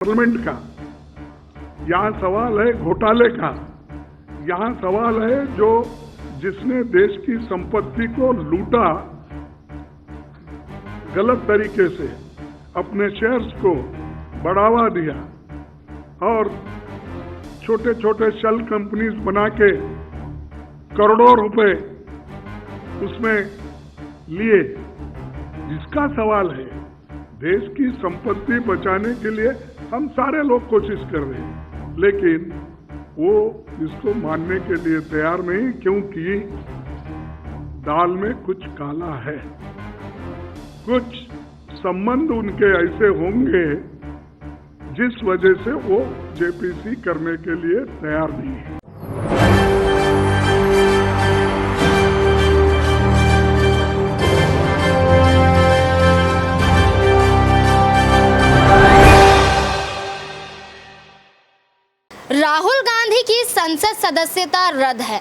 Parliament का, यहाँ सवाल है घोटाले का, यहाँ सवाल है जो जिसने देश की संपत्ति को लूटा गलत तरीके से, अपने शेयर्स को बढ़ावा दिया और छोटे छोटे शेल कंपनीज बना के करोड़ों रुपए उसमें लिए। इसका सवाल है। देश की संपत्ति बचाने के लिए हम सारे लोग कोशिश कर रहे हैं, लेकिन वो इसको मानने के लिए तैयार नहीं, क्योंकि दाल में कुछ काला है। कुछ संबंध उनके ऐसे होंगे जिस वजह से वो जेपीसी करने के लिए तैयार नहीं है। राहुल गांधी की संसद सदस्यता रद्द है।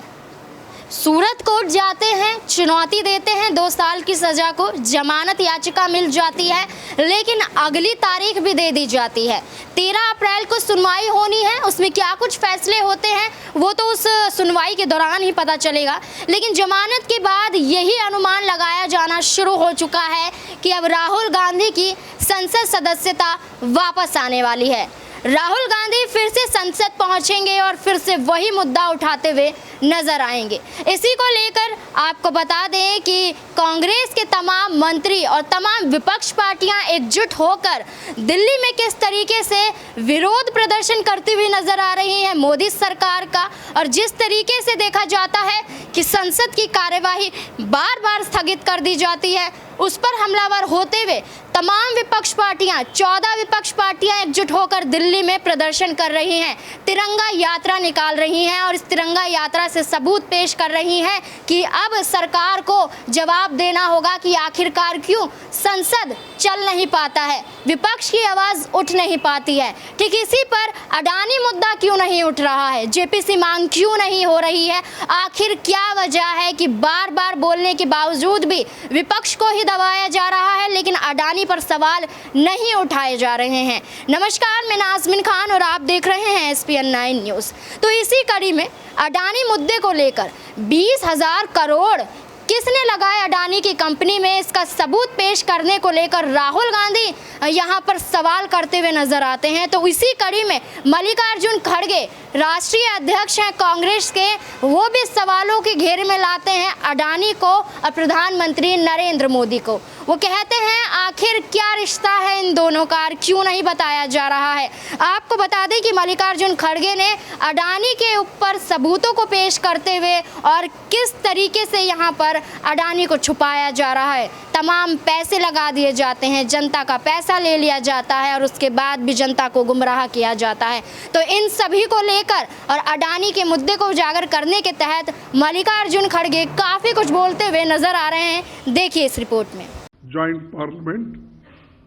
सूरत कोर्ट जाते हैं, चुनौती देते हैं 2 साल की सजा को, जमानत याचिका मिल जाती है, लेकिन अगली तारीख भी दे दी जाती है। 13 अप्रैल को सुनवाई होनी है। उसमें क्या कुछ फैसले होते हैं वो तो उस सुनवाई के दौरान ही पता चलेगा, लेकिन जमानत के बाद यही अनुमान लगाया जाना शुरू हो चुका है कि अब राहुल गांधी की संसद सदस्यता वापस आने वाली है। राहुल गांधी फिर से संसद पहुंचेंगे और फिर से वही मुद्दा उठाते हुए नजर आएंगे। इसी को लेकर आपको बता दें कि कांग्रेस के तमाम मंत्री और तमाम विपक्ष पार्टियां एकजुट होकर दिल्ली में किस तरीके से विरोध प्रदर्शन करती हुई नजर आ रही हैं मोदी सरकार का, और जिस तरीके से देखा जाता है कि संसद की कार्यवाही बार बार स्थगित कर दी जाती है, उस पर हमलावर होते हुए तमाम विपक्ष पार्टियां 14 विपक्ष पार्टियां एकजुट होकर दिल्ली में प्रदर्शन कर रही हैं, तिरंगा यात्रा निकाल रही हैं और इस तिरंगा यात्रा से सबूत पेश कर रही हैं कि अब सरकार को जवाब देना होगा कि आखिरकार क्यों संसद चल नहीं पाता है, विपक्ष की आवाज उठ नहीं पाती है। ठीक इसी पर अडानी मुद्दा क्यों नहीं उठ रहा है, जेपीसी मांग क्यों नहीं हो रही है, आखिर क्या वजह है कि बार बार बोलने के बावजूद भी विपक्ष को ही दबाया जा रहा है, लेकिन अडानी पर सवाल नहीं उठाए जा रहे हैं। नमस्कार, मैं नाज़मीन खान और आप देख रहे हैं SPN9 न्यूज़। तो इसी कड़ी में अडानी मुद्दे को लेकर 20,000 करोड़ किसने लगाए अडानी की कंपनी में, इसका सबूत पेश करने को लेकर राहुल गांधी यहां पर सवाल करते हुए नजर आते हैं। तो इसी कड़ी में मल्लिकार्जुन खड़गे राष्ट्रीय अध्यक्ष हैं कांग्रेस के, वो भी सवालों के घेरे में लाते हैं अडानी को और प्रधानमंत्री नरेंद्र मोदी को। वो कहते हैं आखिर क्या रिश्ता है इन दोनों का, क्यों नहीं बताया जा रहा है। आपको बता दें कि मल्लिकार्जुन खड़गे ने अडानी के ऊपर सबूतों को पेश करते हुए और किस तरीके से यहाँ पर अडानी को छुपाया जा रहा है, तमाम पैसे लगा दिए जाते हैं, जनता का पैसा ले लिया जाता है और उसके बाद भी जनता को गुमराह किया जाता है। तो इन सभी को लेकर और अडानी के मुद्दे को उजागर करने के तहत मल्लिकार्जुन खड़गे काफी कुछ बोलते हुए नजर आ रहे हैं। देखिए इस रिपोर्ट में। ज्वाइंट पार्लियामेंट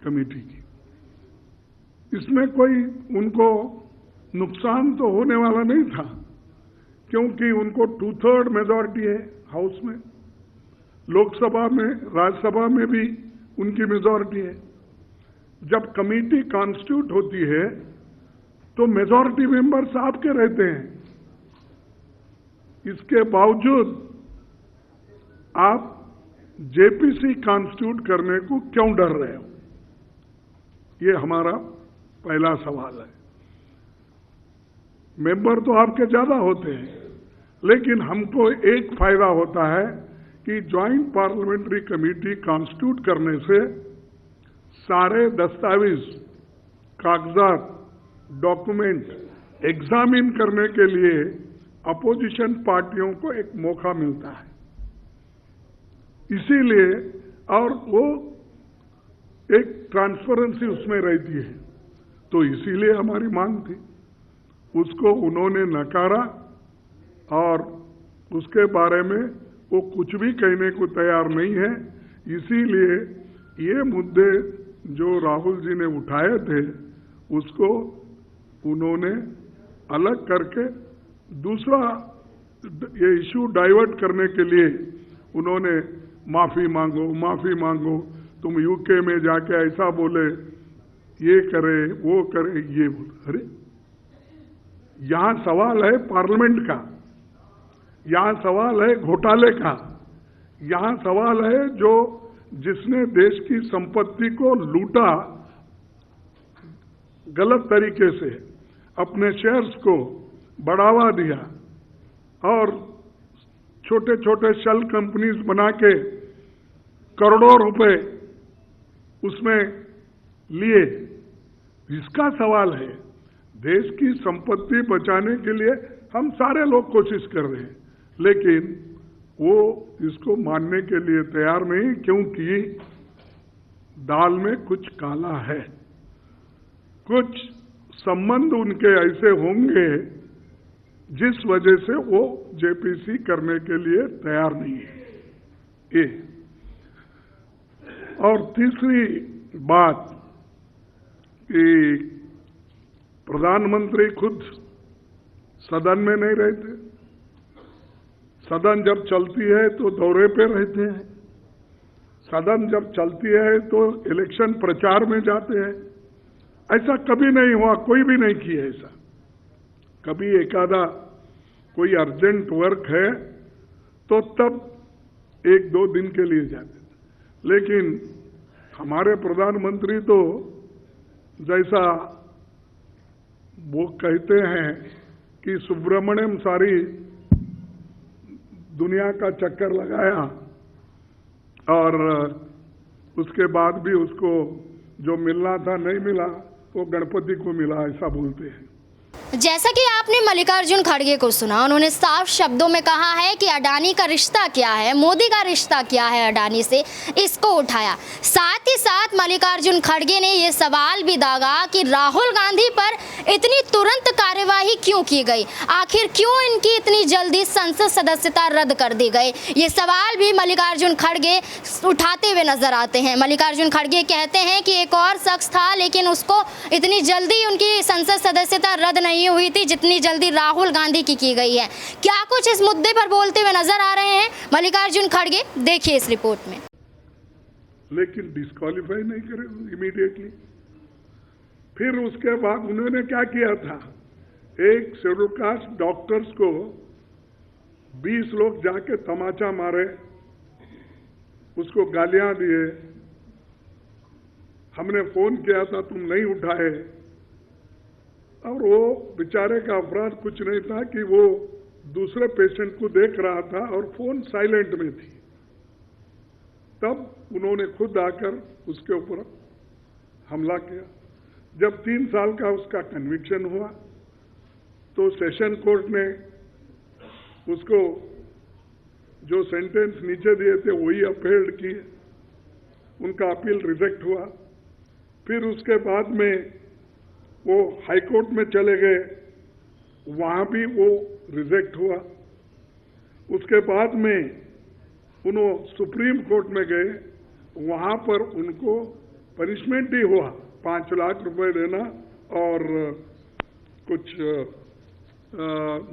कमेटी की, इसमें कोई उनको नुकसान तो होने वाला नहीं था, क्योंकि उनको 2/3 मेजॉरिटी है हाउस में, लोकसभा में, राज्यसभा में भी उनकी मेजॉरिटी है। जब कमेटी कॉन्स्टिट्यूट होती है तो मेजॉरिटी मेंबर्स आपके रहते हैं, इसके बावजूद आप जेपीसी कॉन्स्टिट्यूट करने को क्यों डर रहे हो, ये हमारा पहला सवाल है। मेंबर तो आपके ज्यादा होते हैं, लेकिन हमको एक फायदा होता है कि ज्वाइंट पार्लियामेंट्री कमेटी कॉन्स्टिट्यूट करने से सारे दस्तावेज, कागजात, डॉक्यूमेंट एग्जामिन करने के लिए अपोजिशन पार्टियों को एक मौका मिलता है। इसीलिए, और वो एक ट्रांसपेरेंसी उसमें रहती है, तो इसीलिए हमारी मांग थी। उसको उन्होंने नकारा और उसके बारे में वो कुछ भी कहने को तैयार नहीं है। इसीलिए ये मुद्दे जो राहुल जी ने उठाए थे उसको उन्होंने अलग करके दूसरा ये इश्यू डाइवर्ट करने के लिए उन्होंने माफी मांगो, तुम यूके में जाके ऐसा बोले, ये करे वो करे, ये बोल। अरे यहां सवाल है पार्लियामेंट का, यहां सवाल है घोटाले का, यहां सवाल है जो जिसने देश की संपत्ति को लूटा गलत तरीके से, अपने शेयर्स को बढ़ावा दिया और छोटे छोटे शेल कंपनीज बना के करोड़ों रुपए उसमें लिए, इसका सवाल है। देश की संपत्ति बचाने के लिए हम सारे लोग कोशिश कर रहे हैं, लेकिन वो इसको मानने के लिए तैयार नहीं, क्योंकि दाल में कुछ काला है। कुछ संबंध उनके ऐसे होंगे जिस वजह से वो जेपीसी करने के लिए तैयार नहीं है। ये और तीसरी बात कि प्रधानमंत्री खुद सदन में नहीं रहते, सदन जब चलती है तो दौरे पे रहते हैं, सदन जब चलती है तो इलेक्शन प्रचार में जाते हैं। ऐसा कभी नहीं हुआ, कोई भी नहीं किया ऐसा। कभी एकादा कोई अर्जेंट वर्क है तो तब एक दो दिन के लिए जाते, लेकिन हमारे प्रधानमंत्री तो जैसा वो कहते हैं कि सुब्रमण्यम सारी दुनिया का चक्कर लगाया और उसके बाद भी उसको जो मिलना था नहीं मिला, वो गणपति को मिला, ऐसा बोलते हैं। जैसा कि आपने मल्लिकार्जुन खड़गे को सुना, उन्होंने साफ शब्दों में कहा है कि अडानी का रिश्ता क्या है, मोदी का रिश्ता क्या है अडानी से, इसको उठाया। साथ ही साथ मल्लिकार्जुन खड़गे ने ये सवाल भी दागा कि राहुल गांधी पर इतनी तुरंत कार्यवाही क्यों की गई, आखिर क्यों इनकी इतनी जल्दी संसद सदस्यता रद्द कर दी गई। ये सवाल भी मल्लिकार्जुन खड़गे उठाते हुए नजर आते हैं। मल्लिकार्जुन खड़गे कहते हैं कि एक और शख्स था, लेकिन उसको इतनी जल्दी उनकी संसद सदस्यता रद्द नहीं हुई थी जितनी जल्दी राहुल गांधी की गई है। क्या कुछ इस मुद्दे पर बोलते हुए नजर आ रहे हैं मल्लिकार्जुन खड़गे, देखिए इस रिपोर्ट में। लेकिन डिस्क्वालीफाई नहीं करे इमीडिएटली। फिर उसके बाद उन्होंने क्या किया था, एक शेड्यूल कास्ट डॉक्टर्स को 20 लोग जाके तमाचा मारे, उसको गालियां दिए, हमने फोन किया था तुम नहीं उठाए, और वो बेचारे का अपराध कुछ नहीं था कि वो दूसरे पेशेंट को देख रहा था और फोन साइलेंट में थी। तब उन्होंने खुद आकर उसके ऊपर हमला किया। जब 3 साल का उसका कन्विक्शन हुआ तो सेशन कोर्ट ने उसको जो सेंटेंस नीचे दिए थे वही अपहेल्ड किए, उनका अपील रिजेक्ट हुआ। फिर उसके बाद में वो हाई कोर्ट में चले गए, वहां भी वो रिजेक्ट हुआ। उसके बाद में उन्होंने सुप्रीम कोर्ट में गए, वहां पर उनको पनिशमेंट ही हुआ, 5 लाख रुपए देना और कुछ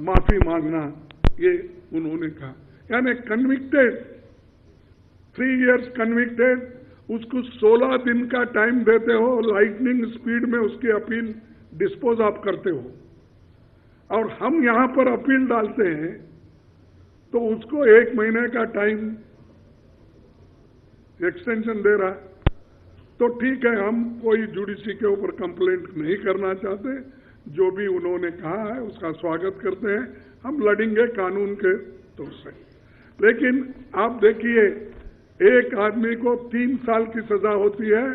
माफी मांगना, ये उन्होंने कहा। यानी कन्विक्टेड, 3 इयर्स कन्विक्टेड, उसको 16 दिन का टाइम देते हो, लाइटनिंग स्पीड में उसकी अपील डिस्पोज ऑफ करते हो, और हम यहां पर अपील डालते हैं तो उसको 1 महीने का टाइम एक्सटेंशन दे रहा है। तो ठीक है, हम कोई जुडिशरी के ऊपर कंप्लेंट नहीं करना चाहते, जो भी उन्होंने कहा है उसका स्वागत करते हैं, हम लड़ेंगे कानून के तौर से। लेकिन आप देखिए, एक आदमी को 3 साल की सजा होती है,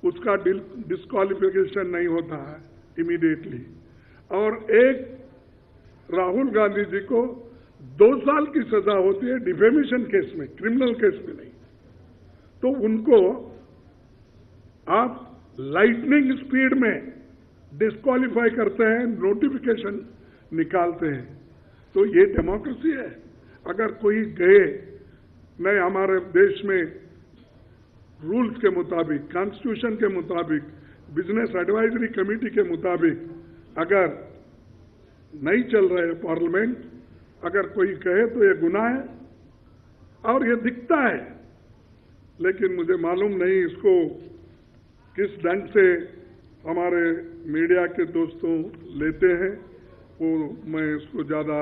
उसका डिस्क्वालिफिकेशन नहीं होता है इमीडिएटली, और एक राहुल गांधी जी को 2 साल की सजा होती है डिफेमेशन केस में, क्रिमिनल केस में नहीं। तो उनको आप लाइटनिंग स्पीड में डिस्क्वालीफाई करते हैं, नोटिफिकेशन निकालते हैं। तो ये डेमोक्रेसी है? अगर कोई गए नहीं, हमारे देश में रूल्स के मुताबिक, कॉन्स्टिट्यूशन के मुताबिक, बिजनेस एडवाइजरी कमेटी के मुताबिक अगर नहीं चल रहे पार्लियामेंट, अगर कोई कहे तो ये गुनाह है, और ये दिखता है। लेकिन मुझे मालूम नहीं इसको किस ढंग से हमारे मीडिया के दोस्तों लेते हैं, वो मैं इसको ज़्यादा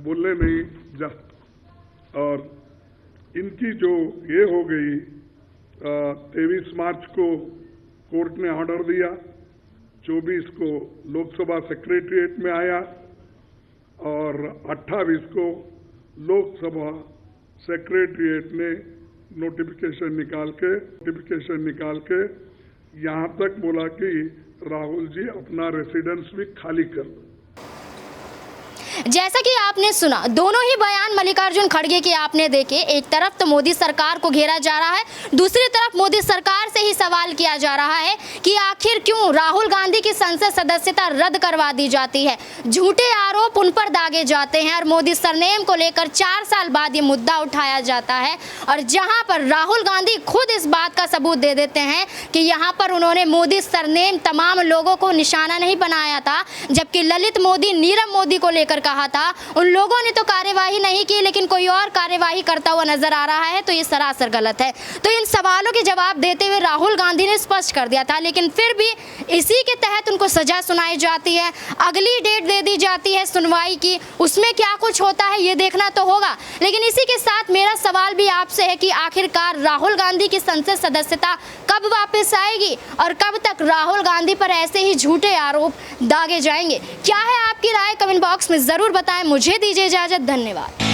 बोलने नहीं जा। और इनकी जो ये हो गई 23 मार्च को कोर्ट ने ऑर्डर दिया, 24 को लोकसभा सेक्रेटरीट में आया और 28 को लोकसभा सेक्रेटरीट ने नोटिफिकेशन निकाल के यहाँ तक बोला कि राहुल जी अपना रेसिडेंस भी खाली कर दो। जैसा कि आपने सुना, दोनों ही बयान मल्लिकार्जुन खड़गे के आपने देखे। एक तरफ तो मोदी सरकार को घेरा जा रहा है, दूसरी तरफ मोदी सरकार से ही सवाल किया जा रहा है कि आखिर क्यों राहुल गांधी की संसद सदस्यता रद्द करवा दी जाती है। झूठे आरोप उन पर दागे जाते हैं और मोदी सरनेम को लेकर 4 साल बाद ये मुद्दा उठाया जाता है, और जहां पर राहुल गांधी खुद इस बात का सबूत दे देते हैं कि यहाँ पर उन्होंने मोदी सरनेम तमाम लोगों को निशाना नहीं बनाया था, जबकि ललित मोदी, नीरव मोदी को लेकर कहा था। उन लोगों ने तो कार्यवाही नहीं की, लेकिन कोई और कार्यवाही करता हुआ नजर आ रहा है, तो ये सरासर गलत है। तो इन सवालों के जवाब देते हुए राहुल गांधी ने स्पष्ट कर दिया था, लेकिन फिर भी इसी के तहत उनको सजा सुनाई जाती है, अगली डेट दे दी जाती है सुनवाई की। उसमें क्या कुछ होता है ये देखना तो होगा। लेकिन इसी के साथ मेरा सवाल भी आपसे है कि आखिरकार राहुल गांधी की संसद सदस्यता कब वापस आएगी और कब तक राहुल गांधी पर ऐसे ही झूठे आरोप दागे जाएंगे? क्या है आपकी राय? कमेंट बॉक्स में जरूर बताएं। मुझे दीजिए इजाजत। धन्यवाद।